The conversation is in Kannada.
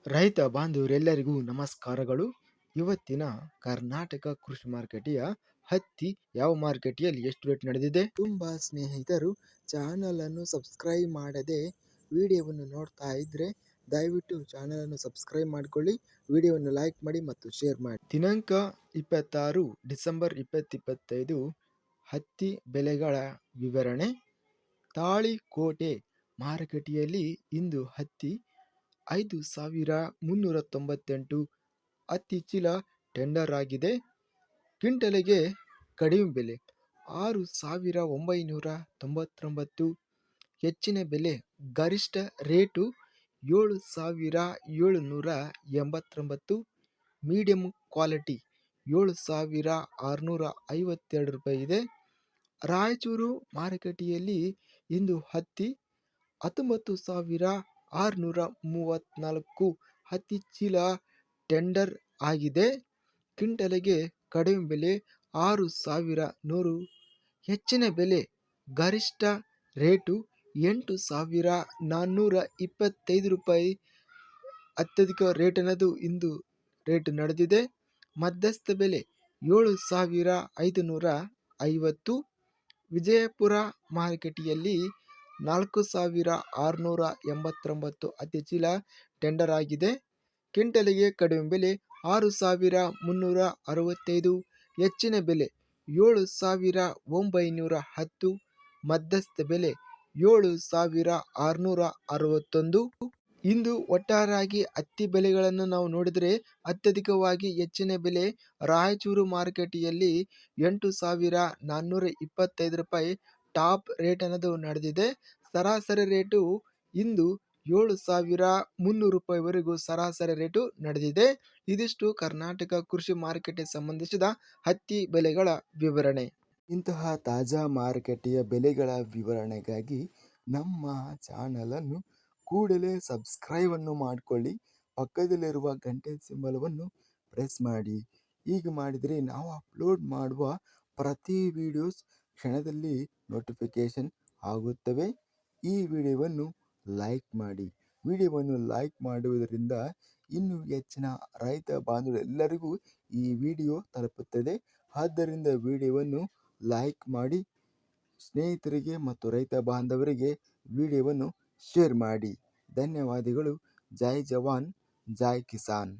ರೈತ ಬಾಂಧವರೆಲ್ಲರಿಗೂ ನಮಸ್ಕಾರಗಳು. ಇವತ್ತಿನ ಕರ್ನಾಟಕ ಕೃಷಿ ಮಾರುಕಟ್ಟೆಯ ಹತ್ತಿ ಯಾವ ಮಾರುಕಟ್ಟೆಯಲ್ಲಿ ಎಷ್ಟು ರೇಟ್ ನಡೆದಿದೆ? ತುಂಬ ಸ್ನೇಹಿತರು ಚಾನಲ್ ಅನ್ನು ಸಬ್ಸ್ಕ್ರೈಬ್ ಮಾಡದೆ ವಿಡಿಯೋವನ್ನು ನೋಡ್ತಾ ಇದ್ರೆ ದಯವಿಟ್ಟು ಚಾನಲ್ ಅನ್ನು ಸಬ್ಸ್ಕ್ರೈಬ್ ಮಾಡಿಕೊಳ್ಳಿ, ವಿಡಿಯೋವನ್ನು ಲೈಕ್ ಮಾಡಿ ಮತ್ತು ಶೇರ್ ಮಾಡಿ. ದಿನಾಂಕ 26 ಡಿಸೆಂಬರ್ 2025 ಹತ್ತಿ ಬೆಲೆಗಳ ವಿವರಣೆ. ತಾಳಿಕೋಟೆ ಮಾರುಕಟ್ಟೆಯಲ್ಲಿ ಇಂದು ಹತ್ತಿ 5,398 ಹತ್ತಿ ಚೀಲ ಟೆಂಡರ್ ಆಗಿದೆ. ಕ್ವಿಂಟಲಿಗೆ ಕಡಿಮೆ ಬೆಲೆ 6,999, ಹೆಚ್ಚಿನ ಬೆಲೆ ಗರಿಷ್ಠ ರೇಟು 7,789, ಮೀಡಿಯಂ ಕ್ವಾಲಿಟಿ 7,652 ರೂಪಾಯಿ ಇದೆ. ರಾಯಚೂರು ಮಾರುಕಟ್ಟೆಯಲ್ಲಿ ಇಂದು ಹತ್ತಿ 19,634 ಹತ್ತಿ ಚೀಲ ಟೆಂಡರ್ ಆಗಿದೆ. ಕ್ವಿಂಟಲಿಗೆ ಕಡಿಮೆ ಬೆಲೆ 6,100, ಹೆಚ್ಚಿನ ಬೆಲೆ ಗರಿಷ್ಠ ರೇಟು 8,425 ರೂಪಾಯಿ. ಅತ್ಯಧಿಕ ರೇಟ್ ಅನ್ನೋದು ಇಂದು ರೇಟ್ ನಡೆದಿದೆ. ಮಧ್ಯಸ್ಥ ಬೆಲೆ 7,550. ವಿಜಯಪುರ ಮಾರುಕಟ್ಟೆಯಲ್ಲಿ 4,689 ಹತ್ತಿ ಚೀಲ ಟೆಂಡರ್ ಆಗಿದೆ. ಕ್ವಿಂಟಲಿಗೆ ಕಡಿಮೆ ಬೆಲೆ 6,365, ಹೆಚ್ಚಿನ ಬೆಲೆ 7,910, ಮಧ್ಯಸ್ಥ ಬೆಲೆ 7,661. ಇಂದು ಒಟ್ಟಾರೆಯಾಗಿ ಹತ್ತಿ ಬೆಲೆಗಳನ್ನು ನಾವು ನೋಡಿದರೆ ಅತ್ಯಧಿಕವಾಗಿ ಹೆಚ್ಚಿನ ಬೆಲೆ ರಾಯಚೂರು ಮಾರುಕಟ್ಟೆಯಲ್ಲಿ 8,425 ರೂಪಾಯಿ ಟಾಪ್ ರೇಟ್ ಅನ್ನೋದು ನಡೆದಿದೆ. ಸರಾಸರಿ ರೇಟು ಇಂದು 7,300 ರೂಪಾಯಿವರೆಗೂ ಸರಾಸರಿ ರೇಟು ನಡೆದಿದೆ. ಇದಿಷ್ಟು ಕರ್ನಾಟಕ ಕೃಷಿ ಮಾರುಕಟ್ಟೆ ಸಂಬಂಧಿಸಿದ ಹತ್ತಿ ಬೆಲೆಗಳ ವಿವರಣೆ. ಇಂತಹ ತಾಜಾ ಮಾರುಕಟ್ಟೆಯ ಬೆಲೆಗಳ ವಿವರಣೆಗಾಗಿ ನಮ್ಮ ಚಾನಲನ್ನು ಕೂಡಲೇ ಸಬ್ಸ್ಕ್ರೈಬ್ ಅನ್ನು ಮಾಡಿಕೊಳ್ಳಿ, ಪಕ್ಕದಲ್ಲಿರುವ ಗಂಟೆ ಸಿಂಬಲವನ್ನು ಪ್ರೆಸ್ ಮಾಡಿ. ಹೀಗೆ ಮಾಡಿದರೆ ನಾವು ಅಪ್ಲೋಡ್ ಮಾಡುವ ಪ್ರತಿ ವಿಡಿಯೋಸ್ ಕ್ಷಣದಲ್ಲಿ ನೋಟಿಫಿಕೇಶನ್ ಆಗುತ್ತವೆ. ಈ ವಿಡಿಯೋವನ್ನು ಲೈಕ್ ಮಾಡಿ. ವಿಡಿಯೋವನ್ನು ಲೈಕ್ ಮಾಡುವುದರಿಂದ ಇನ್ನೂ ಹೆಚ್ಚಿನ ರೈತ ಬಾಂಧವರೆಲ್ಲರಿಗೂ ಈ ವಿಡಿಯೋ ತಲುಪುತ್ತದೆ. ಆದ್ದರಿಂದ ವಿಡಿಯೋವನ್ನು ಲೈಕ್ ಮಾಡಿ, ಸ್ನೇಹಿತರಿಗೆ ಮತ್ತು ರೈತ ಬಾಂಧವರಿಗೆ ವಿಡಿಯೋವನ್ನು ಶೇರ್ ಮಾಡಿ. ಧನ್ಯವಾದಗಳು. ಜೈ ಜವಾನ್, ಜೈ ಕಿಸಾನ್.